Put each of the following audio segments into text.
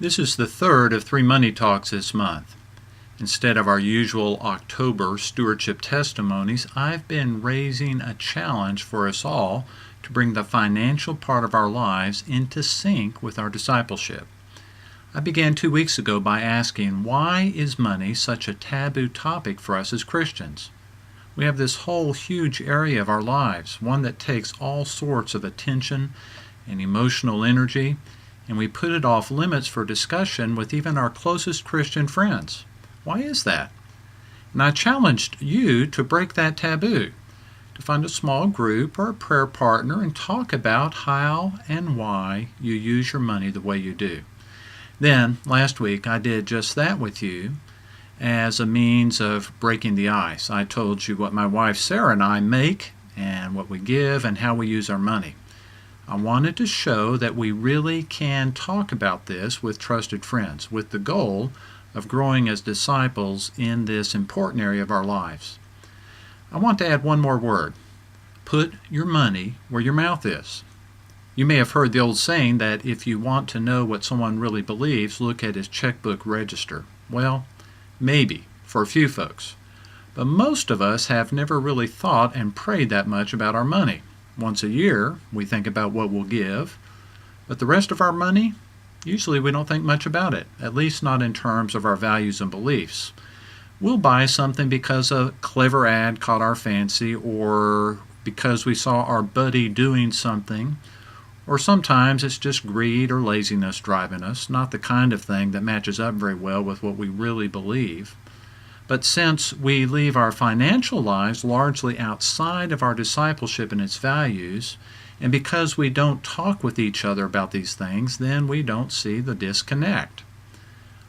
This is the third of 3 Money Talks this month. Instead of our usual October stewardship testimonies, I've been raising a challenge for us all to bring the financial part of our lives into sync with our discipleship. I began 2 weeks ago by asking, why is money such a taboo topic for us as Christians? We have this whole huge area of our lives, one that takes all sorts of attention and emotional energy, and we put it off limits for discussion with even our closest Christian friends. Why is that? And I challenged you to break that taboo, to find a small group or a prayer partner and talk about how and why you use your money the way you do. Then, last week, I did just that with you as a means of breaking the ice. I told you what my wife Sarah and I make and what we give and how we use our money. I wanted to show that we really can talk about this with trusted friends, with the goal of growing as disciples in this important area of our lives. I want to add one more word. Put your money where your mouth is. You may have heard the old saying that if you want to know what someone really believes, look at his checkbook register. Well, maybe for a few folks. But most of us have never really thought and prayed that much about our money. Once a year, we think about what we'll give, but the rest of our money, usually we don't think much about it, at least not in terms of our values and beliefs. We'll buy something because a clever ad caught our fancy, or because we saw our buddy doing something, or sometimes it's just greed or laziness driving us, not the kind of thing that matches up very well with what we really believe. But since we leave our financial lives largely outside of our discipleship and its values, and because we don't talk with each other about these things, then we don't see the disconnect.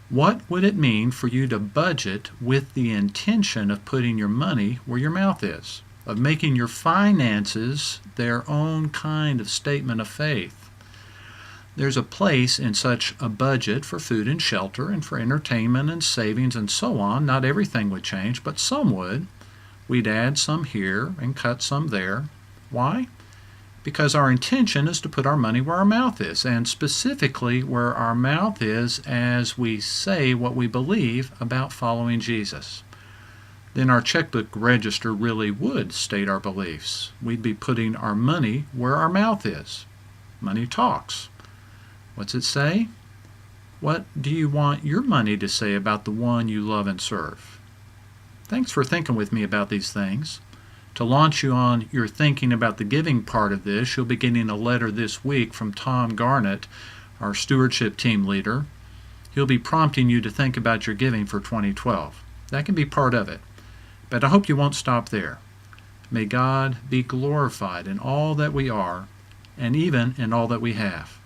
What would it mean for you to budget with the intention of putting your money where your mouth is, of making your finances their own kind of statement of faith? There's a place in such a budget for food and shelter and for entertainment and savings and so on. Not everything would change, but some would. We'd add some here and cut some there. Why? Because our intention is to put our money where our mouth is, and specifically where our mouth is as we say what we believe about following Jesus. Then our checkbook register really would state our beliefs. We'd be putting our money where our mouth is. Money talks. What's it say? What do you want your money to say about the one you love and serve? Thanks for thinking with me about these things. To launch you on your thinking about the giving part of this, you'll be getting a letter this week from Tom Garnett, our stewardship team leader. He'll be prompting you to think about your giving for 2012. That can be part of it. But I hope you won't stop there. May God be glorified in all that we are, and even in all that we have.